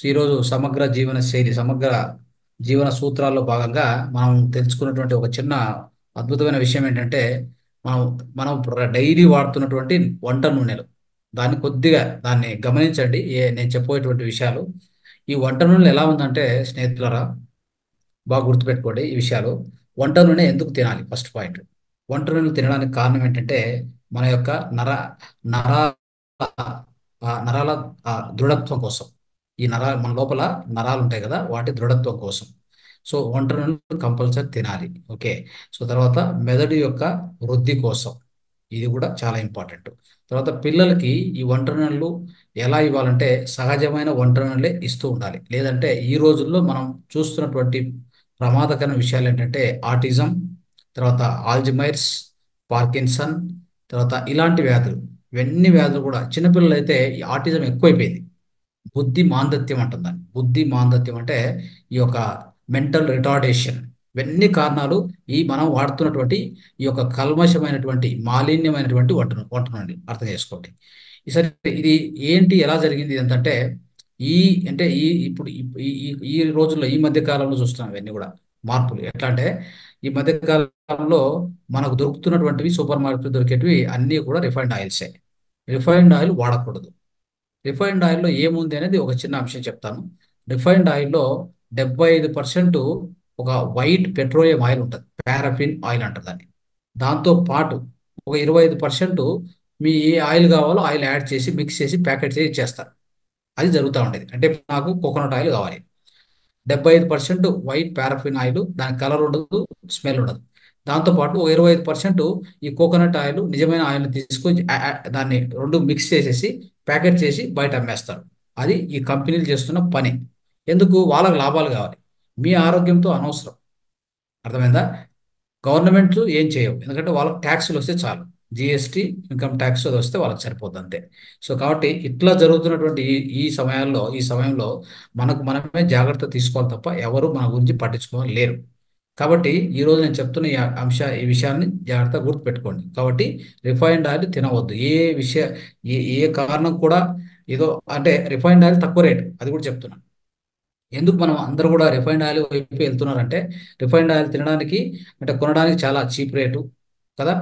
ఈరోజు సమగ్ర జీవన శైలి, సమగ్ర జీవన సూత్రాల్లో భాగంగా మనం తెలుసుకున్నటువంటి ఒక చిన్న అద్భుతమైన విషయం ఏంటంటే, మనం మనం డైలీ వాడుతున్నటువంటి వంట నూనెలు. దాన్ని గమనించండి. నేను చెప్పబోయేటువంటి విషయాలు. ఈ వంట నూనెలు ఎలా ఉందంటే స్నేహితులారా, బాగా గుర్తుపెట్టుకోండి ఈ విషయాలు. వంట నూనె ఎందుకు తినాలి? First point. వంట నూనెలు తినడానికి కారణం ఏంటంటే, మన యొక్క నరాల నరాల దృఢత్వం కోసం. మన లోపల నరాలు ఉంటాయి కదా, వాటి దృఢత్వం కోసం. సో వంట నూనెలు కంపల్సరీ తినాలి. ఓకే. సో తర్వాత మెదడు యొక్క వృద్ధి కోసం ఇది కూడా చాలా ఇంపార్టెంట్. తర్వాత పిల్లలకి ఈ వంట నూనెలు ఎలా ఇవ్వాలంటే, సహజమైన వంట నూనెలే ఇస్తూ ఉండాలి. లేదంటే ఈ రోజుల్లో మనం చూస్తున్నటువంటి ప్రమాదకరమైన విషయాలు ఏంటంటే ఆటిజం, తర్వాత ఆల్జిమైర్స్, పార్కిన్సన్, తర్వాత ఇలాంటి వ్యాధులు. ఇవన్నీ వ్యాధులు కూడా చిన్నపిల్లలు అయితే ఈ ఆటిజం ఎక్కువైపోయింది. బుద్ధి మాంద్యత్యం అంటుందని. బుద్ధి మాంద్యత్యం అంటే ఈ యొక్క మెంటల్ రిటార్డేషన్. ఇవన్నీ కారణాలు మనం వాడుతున్నటువంటి ఈ యొక్క కల్మషమైనటువంటి మాలిన్యమైనటువంటి వంట నుండి అర్థం చేసుకోండి. సరే, ఇది ఏంటి, ఎలా జరిగింది ఏంటంటే, ఈ అంటే ఈ ఇప్పుడు ఈ ఈ ఈ రోజుల్లో, ఈ మధ్య కాలంలో చూస్తున్నాం ఇవన్నీ కూడా మార్పులు. ఎట్లా అంటే, ఈ మధ్య కాలంలో మనకు దొరుకుతున్నటువంటివి, సూపర్ మార్కెట్ దొరికేటివి అన్నీ కూడా రిఫైన్డ్ ఆయిల్సే. రిఫైన్డ్ ఆయిల్ వాడకూడదు. రిఫైన్డ్ ఆయిల్లో ఏముంది అనేది ఒక చిన్న అంశం చెప్తాను. రిఫైన్డ్ ఆయిల్లో 75% ఒక వైట్ పెట్రోలియం ఆయిల్ ఉంటుంది, పారాఫిన్ ఆయిల్ అంటారు దాన్ని. దాంతో పాటు ఒక 25% మీ ఏ ఆయిల్ కావాలో ఆయిల్ యాడ్ చేసి మిక్స్ చేసి ప్యాకెట్ చేసి ఇచ్చేస్తారు. అది జరుగుతూ ఉండేది. అంటే ఇప్పుడు నాకు కోకోనట్ ఆయిల్ కావాలి, 75% వైట్ పారాఫిన్ ఆయిల్, దానికి కలర్ ఉండదు, స్మెల్ ఉండదు. దాంతోపాటు ఓ 25% ఈ కోకోనట్ ఆయిల్, నిజమైన ఆయిల్ని తీసుకొని దాన్ని రెండు మిక్స్ చేసేసి ప్యాకెట్ చేసి బయట అమ్మేస్తారు. అది ఈ కంపెనీలు చేస్తున్న పని. ఎందుకు? వాళ్ళకి లాభాలు కావాలి. మీ ఆరోగ్యంతో అనవసరం. అర్థమైందా? గవర్నమెంట్లు ఏం చేయవు, ఎందుకంటే వాళ్ళకి ట్యాక్సులు వస్తే చాలు. జిఎస్టీ, ఇన్కమ్ ట్యాక్స్ అది వస్తే వాళ్ళకి సరిపోద్ది అంతే. సో కాబట్టి ఇట్లా జరుగుతున్నటువంటి ఈ సమయంలో మనకు మనమే జాగ్రత్త తీసుకోవాలి తప్ప ఎవరు మన గురించి పట్టించుకోవాలి లేరు. కాబట్టి ఈ రోజు నేను చెప్తున్న ఈ విషయాన్ని జాగ్రత్తగా గుర్తుపెట్టుకోండి. కాబట్టి రిఫైన్డ్ ఆయిల్ తినవద్దు. ఏ కారణం కూడా, ఏదో అంటే రిఫైన్డ్ ఆయిల్ తక్కువ రేటు, అది కూడా చెప్తున్నాను. ఎందుకు మనం అందరూ కూడా రిఫైన్డ్ ఆయిల్ వైపు వెళ్తున్నారంటే, రిఫైన్డ్ ఆయిల్ తినడానికి, అంటే కొనడానికి చాలా చీప్ రేటు కదా,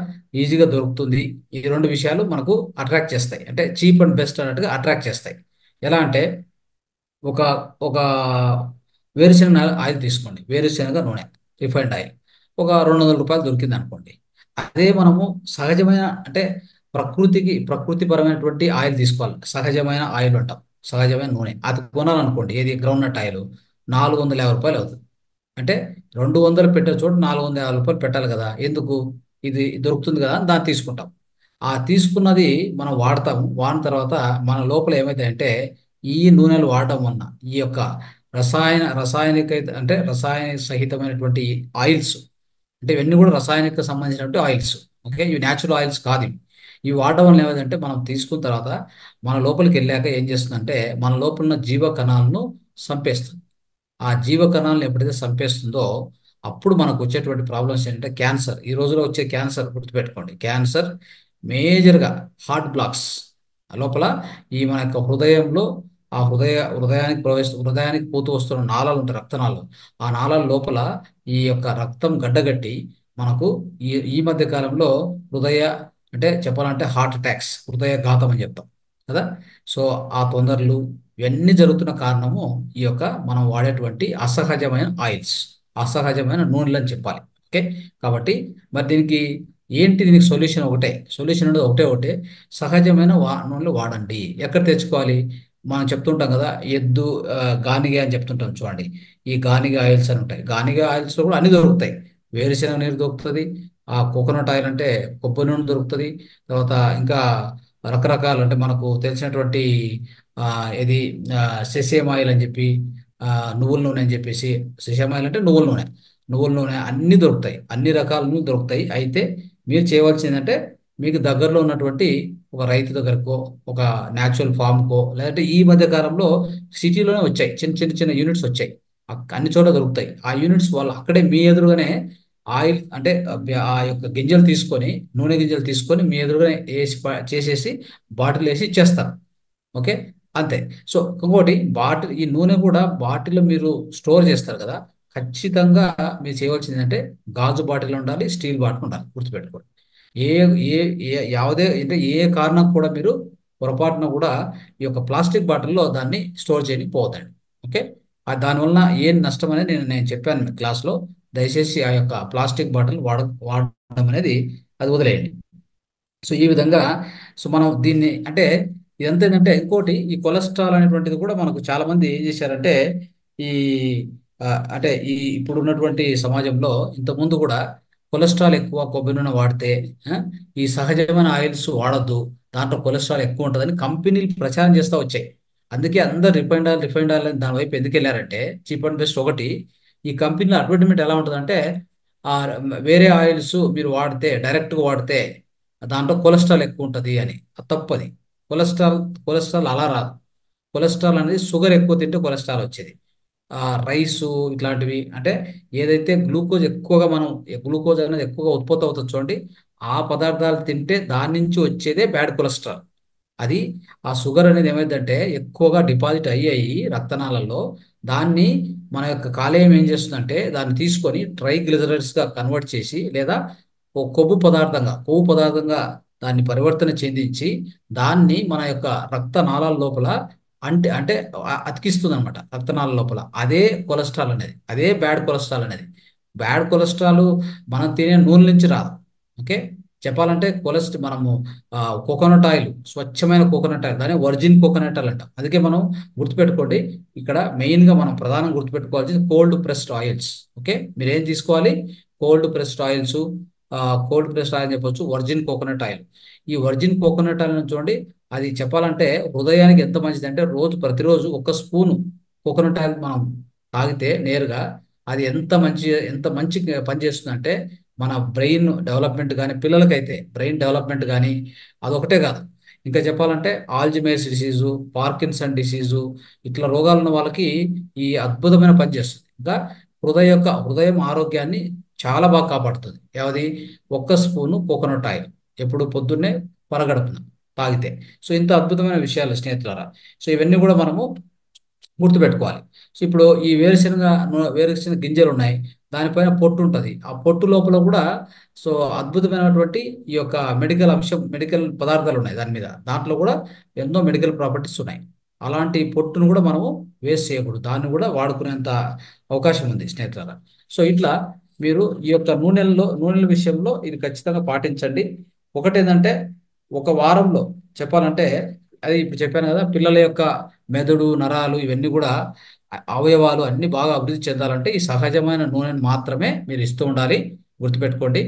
ఈజీగా దొరుకుతుంది. ఈ రెండు విషయాలు మనకు అట్రాక్ట్ చేస్తాయి. అంటే చీప్ అండ్ బెస్ట్ అన్నట్టుగా అట్రాక్ట్ చేస్తాయి. ఎలా అంటే, ఒక ఒక వేరుశనగ ఆయిల్ తీసుకోండి, వేరుశనగ నూనె, రిఫైన్డ్ ఆయిల్ ఒక రూ. 200 దొరికింది అనుకోండి. అదే మనము సహజమైన, అంటే ప్రకృతిపరమైనటువంటి ఆయిల్ తీసుకోవాలి. సహజమైన ఆయిల్ అంటాం, సహజమైన నూనె. అది కొనాలనుకోండి, ఏది గ్రౌండ్నట్ ఆయిల్, రూ. 450 అవుతుంది. అంటే 200 పెట్టే చోటు రూ. 450 పెట్టాలి కదా. ఎందుకు? ఇది దొరుకుతుంది కదా అని దాన్ని తీసుకుంటాం. ఆ తీసుకున్నది మనం వాడతాము. వాడిన తర్వాత మన లోపల ఏమైతాయంటే, ఈ నూనెలు వాడడం వలన ఈ యొక్క రసాయనిక, అంటే రసాయన సహితమైనటువంటి ఆయిల్స్, అంటే ఇవన్నీ కూడా రసాయనిక సంబంధించినటువంటి ఆయిల్స్. ఓకే, ఇవి న్యాచురల్ ఆయిల్స్ కాదు ఇవి. ఇవి వాడడం వల్ల ఏమైందంటే, మనం తీసుకున్న తర్వాత మన లోపలికి వెళ్ళాక ఏం చేస్తుందంటే, మన లోపల ఉన్న జీవ కణాలను చంపేస్తుంది. ఆ జీవ కణాలను ఎప్పుడైతే చంపేస్తుందో, అప్పుడు మనకు వచ్చేటువంటి ప్రాబ్లమ్స్ ఏంటంటే క్యాన్సర్. ఈ రోజులో వచ్చే క్యాన్సర్ గుర్తుపెట్టుకోండి. క్యాన్సర్ మేజర్గా హార్ట్ బ్లాక్స్ లోపల, మన యొక్క హృదయంలో, ఆ హృదయానికి పోతూ వస్తున్న నాళాలు ఉంటాయి, రక్తనాళాలు. ఆ నాళాల లోపల ఈ యొక్క రక్తం గడ్డగట్టి మనకు ఈ ఈ మధ్య కాలంలో హృదయ, అంటే చెప్పాలంటే హార్ట్ అటాక్స్, హృదయఘాతం అని చెప్తాం కదా. సో ఆ తొందరలు, ఇవన్నీ జరుగుతున్న కారణము ఈ యొక్క మనం వాడేటువంటి అసహజమైన ఆయిల్స్, అసహజమైన నూనెలు అని చెప్పాలి. ఓకే. కాబట్టి మరి దీనికి సొల్యూషన్ ఒకటే. సొల్యూషన్ అనేది ఒకటే, సహజమైన నూనెలు వాడండి. ఎక్కడ తెచ్చుకోవాలి? మనం చెప్తుంటాం కదా, ఎద్దు గానిగ అని చెప్తుంటాం చూడండి. ఈ గానిగ ఆయిల్స్ అని ఉంటాయి. గానిగ ఆయిల్స్ లో కూడా అన్ని దొరుకుతాయి. వేరుశెనగ నీరు దొరుకుతుంది, ఆ కోకోనట్ ఆయిల్ అంటే కొబ్బరి నూనె దొరుకుతుంది. తర్వాత ఇంకా రకరకాల, అంటే మనకు తెలిసినటువంటి ఆ, ఇది సెసేమ్ ఆయిల్ అని చెప్పి, ఆ, నువ్వుల నూనె అని చెప్పేసి. సెసేమ్ ఆయిల్ అంటే నువ్వుల నూనె అన్ని దొరుకుతాయి, అన్ని రకాల నూనెలు దొరుకుతాయి. అయితే మీరు చేయవలసింది ఏంటంటే, మీకు దగ్గరలో ఉన్నటువంటి ఒక రైతు దగ్గరకో, ఒక న్యాచురల్ ఫామ్కో, లేదంటే ఈ మధ్య కాలంలో సిటీలోనే వచ్చాయి, చిన్న చిన్న చిన్న యూనిట్స్ వచ్చాయి. అన్ని చోట్ల దొరుకుతాయి ఆ యూనిట్స్. వాళ్ళు అక్కడే మీ ఎదురుగానే ఆయిల్, అంటే ఆ యొక్క గింజలు తీసుకొని, నూనె గింజలు తీసుకొని మీ ఎదురుగానే చేసేసి బాటిల్ వేసి ఇచ్చేస్తారు. ఓకే. అంతే. సో ఇంకోటి బాటిల్, ఈ నూనె కూడా బాటిల్ మీరు స్టోర్ చేస్తారు కదా, ఖచ్చితంగా మీరు చేయవలసింది అంటే గాజు బాటిల్ ఉండాలి, స్టీల్ బాటిల్ ఉండాలి, గుర్తుపెట్టుకోండి. ఏ ఏ ఏ యావదే అంటే ఏ కారణం కూడా మీరు పొరపాటున కూడా ఈ యొక్క ప్లాస్టిక్ బాటిల్లో దాన్ని స్టోర్ చేయడానికి పోవద్దండి. ఓకే. దానివలన ఏం నష్టం అనేది నేను చెప్పాను మీ క్లాస్లో. దయచేసి ఆ యొక్క ప్లాస్టిక్ బాటిల్ వాడడం అనేది అది వదిలేయండి. సో ఈ విధంగా, సో మనం దీన్ని అంటే ఇదంతా ఏంటంటే ఇంకోటి, ఈ కొలెస్ట్రాల్ అనేటువంటిది కూడా మనకు చాలా మంది ఏం చేశారంటే ఈ అంటే ఈ ఇప్పుడు ఉన్నటువంటి సమాజంలో ఇంతకుముందు కూడా కొలెస్ట్రాల్ ఎక్కువ కొబ్బరి నూనె వాడితే ఆ, ఈ సహజమైన ఆయిల్స్ వాడొద్దు, దాంట్లో కొలెస్ట్రాల్ ఎక్కువ ఉంటుందని కంపెనీలు ప్రచారం చేస్తూ వచ్చాయి. అందుకే అందరు రిఫైండ్ ఆయిల్ అని దాని వైపు ఎందుకు వెళ్ళారంటే, చీప్ అండ్ బెస్ట్ ఒకటి. ఈ కంపెనీలో అడ్వర్టైజ్మెంట్ ఎలా ఉంటుందంటే ఆ, వేరే ఆయిల్స్ మీరు వాడితే, డైరెక్ట్గా వాడితే దాంట్లో కొలెస్ట్రాల్ ఎక్కువ ఉంటుంది అని. అది తప్పది. కొలెస్ట్రాల్ కొలెస్ట్రాల్ అలా రాదు. కొలెస్ట్రాల్ అనేది షుగర్ ఎక్కువ తింటే కొలెస్ట్రాల్ వచ్చేది. రైసు ఇట్లాంటివి అంటే ఏదైతే గ్లూకోజ్ ఎక్కువగా మనం, గ్లూకోజ్ అనేది ఎక్కువగా ఉత్పత్తి అవుతుంది చూడండి, ఆ పదార్థాలు తింటే దాని నుంచి వచ్చేదే బ్యాడ్ కొలెస్ట్రాల్. అది ఆ షుగర్ అనేది ఏమైందంటే ఎక్కువగా డిపాజిట్ అయ్యి రక్తనాళాల్లో, దాన్ని మన యొక్క కాలేయం ఏం చేస్తుందంటే దాన్ని తీసుకొని ట్రైగ్లిజరైడ్స్ గా కన్వర్ట్ చేసి, లేదా ఓ కొవ్వు పదార్థంగా దాన్ని పరివర్తన చెందించి దాన్ని మన యొక్క రక్తనాళాల లోపల అంటే అతికిస్తుంది అనమాట. రక్తనాళాల లోపల అదే కొలెస్ట్రాల్ అనేది, అదే బ్యాడ్ కొలెస్ట్రాల్ అనేది. బ్యాడ్ కొలెస్ట్రాల్ మనం తినే నూనె నుంచి రాదు. ఓకే. చెప్పాలంటే మనము కోకోనట్ ఆయిల్, స్వచ్ఛమైన కోకోనట్ ఆయిల్, దాన్ని వర్జిన్ కోకోనట్ ఆయిల్ అంటాం. అందుకే మనం గుర్తుపెట్టుకోండి, ఇక్కడ మెయిన్గా మనం ప్రధానంగా గుర్తుపెట్టుకోవాల్సింది కోల్డ్ ప్రెస్డ్ ఆయిల్స్. ఓకే. మీరు ఏం తీసుకోవాలి? Cold pressed oils. Cold pressed oil చెప్పొచ్చు, వర్జిన్ కోకోనట్ ఆయిల్. ఈ వర్జిన్ కోకోనట్ ఆయిల్ చూడండి, అది చెప్పాలంటే హృదయానికి ఎంత మంచిది అంటే ప్రతిరోజు ఒక స్పూను కోకోనట్ ఆయిల్ మనం తాగితే నేరుగా, అది ఎంత మంచి పని చేస్తుందంటే మన బ్రెయిన్ డెవలప్మెంట్ కానీ, పిల్లలకైతే బ్రెయిన్ డెవలప్మెంట్ కానీ, అదొకటే కాదు, ఇంకా చెప్పాలంటే ఆల్జిమేర్స్ డిసీజు, పార్కిన్సన్ డిసీజు, ఇట్లా రోగాలు ఉన్న వాళ్ళకి ఈ అద్భుతమైన పని చేస్తుంది. ఇంకా హృదయం ఆరోగ్యాన్ని చాలా బాగా కాపాడుతుంది. ఏది? ఒక్క స్పూను కోకోనట్ ఆయిల్ ఎప్పుడు పొద్దున్నే పరగడుపున తాగితే. సో ఇంత అద్భుతమైన విషయాలు స్నేహితులారా. సో ఇవన్నీ కూడా మనము గుర్తుపెట్టుకోవాలి. సో ఇప్పుడు ఈ వేరుశెనగ గింజలు ఉన్నాయి, దానిపైన పొట్టు ఉంటుంది. ఆ పొట్టు లోపల కూడా సో అద్భుతమైనటువంటి ఈ యొక్క మెడికల్ పదార్థాలు ఉన్నాయి దాని మీద. దాంట్లో కూడా ఎన్నో మెడికల్ ప్రాపర్టీస్ ఉన్నాయి. అలాంటి పొట్టును కూడా మనము వేస్ట్ చేయకూడదు, దాన్ని కూడా వాడుకునేంత అవకాశం ఉంది స్నేహితులారా. సో ఇట్లా మీరు ఈ యొక్క నూనెల విషయంలో ఇది ఖచ్చితంగా పాటించండి. ఒకటి ఏంటంటే ఒక వారంలో చెప్పాలంటే, అది ఇప్పుడు చెప్పాను కదా, పిల్లల యొక్క మెదడు, నరాలు ఇవన్నీ కూడా అవయవాలు అన్ని బాగా అభివృద్ధి చెందాలంటే ఈ సహజమైన నూనెను మాత్రమే మీరు ఇస్తూ ఉండాలి. గుర్తుపెట్టుకోండి.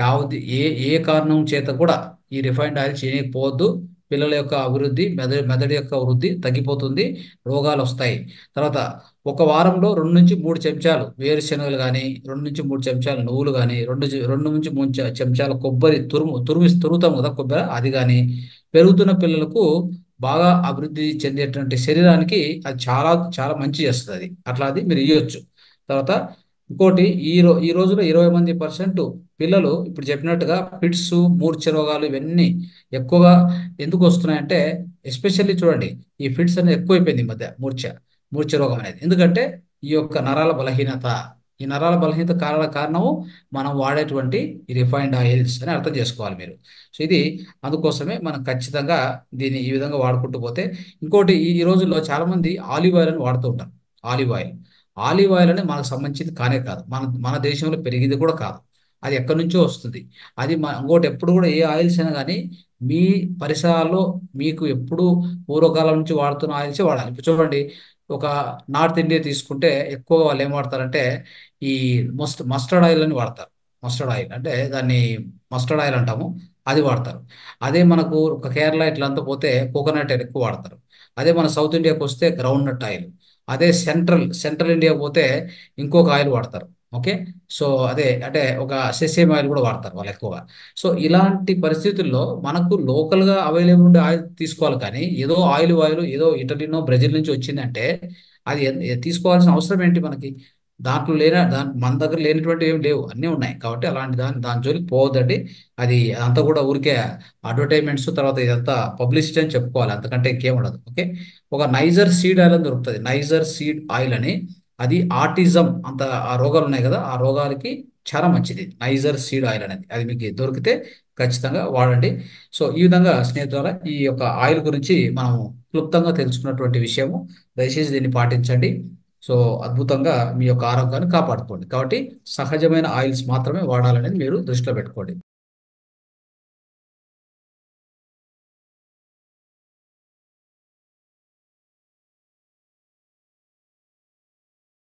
యావది ఏ ఏ కారణం చేత కూడా ఈ రిఫైన్డ్ ఆయిల్ చేయకపోవద్దు. పిల్లల యొక్క అభివృద్ధి, మెదడు యొక్క వృద్ధి తగ్గిపోతుంది, రోగాలు వస్తాయి. తర్వాత ఒక వారంలో 2 నుంచి 3 చెంచాలు వేరుశెనగలు కానీ, 2 నుంచి 3 చెంచాలు నువ్వులు కానీ, 2 నుంచి 3 చెంచాల కొబ్బరి తురుముతాం కదా కొబ్బరి, అది కానీ పెరుగుతున్న పిల్లలకు బాగా అభివృద్ధి చెందేటువంటి శరీరానికి అది చాలా చాలా మంచి చేస్తుంది. అది అట్లా అది మీరు ఇవ్వచ్చు. తర్వాత ఇంకోటి, ఈ రోజులో 20% పిల్లలు ఇప్పుడు చెప్పినట్టుగా ఫిట్స్, మూర్ఛ రోగాలు ఇవన్నీ ఎక్కువగా ఎందుకు వస్తున్నాయంటే, ఎస్పెషల్లీ చూడండి, ఈ ఫిట్స్ అనేది ఎక్కువైపోయింది ఈ మధ్య. మూర్ఛ రోగం అనేది ఎందుకంటే ఈ యొక్క నరాల బలహీనత. ఈ నరాల బలహీనత కారణము మనం వాడేటువంటి ఈ రిఫైన్డ్ ఆయిల్స్ అని అర్థం చేసుకోవాలి మీరు. సో ఇది అందుకోసమే మనం ఖచ్చితంగా దీన్ని ఈ విధంగా వాడుకుంటూ పోతే. ఇంకోటి, ఈ రోజుల్లో చాలా మంది ఆలివ్ ఆయిల్ అని వాడుతూ ఉంటారు. ఆలివ్ ఆయిల్ ఆలివ్ ఆయిల్ అనేది మనకు సంబంధించింది కానే కాదు, మన మన దేశంలో పెరిగింది కూడా కాదు. అది ఎక్కడి నుంచో వస్తుంది. అది ఇంకోటి, ఎప్పుడు కూడా ఏ ఆయిల్స్ అయినా కానీ మీ పరిసరాల్లో మీకు ఎప్పుడు పూర్వకాలం నుంచి వాడుతున్న ఆయిల్సే వాడాలి. ఇప్పుడు చూడండి, ఒక నార్త్ ఇండియా తీసుకుంటే ఎక్కువగా వాళ్ళు ఏం వాడతారంటే ఈ మస్టర్డ్ ఆయిల్ అని వాడతారు. మస్టర్డ్ ఆయిల్ అంటే దాన్ని మస్టర్డ్ ఆయిల్ అంటాము, అది వాడతారు. అదే మనకు ఒక కేరళ ఇట్లా అంతా పోతే కోకోనట్ ఆయిల్ ఎక్కువ వాడతారు. అదే మన సౌత్ ఇండియాకి వస్తే గ్రౌండ్ నట్ ఆయిల్. అదే సెంట్రల్ ఇండియా పోతే ఇంకొక ఆయిల్ వాడతారు. ఓకే. సో అదే అంటే ఒక సెసేమ్ ఆయిల్ కూడా వాడతారు వాళ్ళు ఎక్కువగా. సో ఇలాంటి పరిస్థితుల్లో మనకు లోకల్గా అవైలబుల్ ఉండే ఆయిల్ తీసుకోవాలి, కానీ ఏదో ఆయిల్ ఏదో ఇటలీనో బ్రెజిల్ నుంచి వచ్చిందంటే అది తీసుకోవాల్సిన అవసరం ఏంటి మనకి? దాంట్లో మన దగ్గర లేనటువంటి ఏమి లేవు, అన్నీ ఉన్నాయి. కాబట్టి అలాంటి దాని జోలికి పోవద్దండి. అది అంతా కూడా ఊరికే అడ్వర్టైజ్మెంట్స్, తర్వాత ఇదంతా పబ్లిసిటీ అని చెప్పుకోవాలి, అంతకంటే ఇంకేం ఉండదు. ఓకే. ఒక నైజర్ సీడ్ ఆయిల్ అని దొరుకుతుంది, నైజర్ సీడ్ ఆయిల్ అని. అది ఆటిజం అంత ఆ రోగాలు ఉన్నాయి కదా, ఆ రోగాలకి చాలా మంచిది నైజర్ సీడ్ ఆయిల్ అనేది. అది మీకు దొరికితే ఖచ్చితంగా వాడండి. సో ఈ విధంగా స్నేహితులారా, ఈ యొక్క ఆయిల్ గురించి మనం క్లుప్తంగా తెలుసుకున్నటువంటి విషయము. దయచేసి దీన్ని పాటించండి. సో అద్భుతంగా మీ యొక్క ఆరోగ్యాన్ని కాపాడుకోండి. కాబట్టి సహజమైన ఆయిల్స్ మాత్రమే వాడాలనేది మీరు దృష్టిలో పెట్టుకోండి.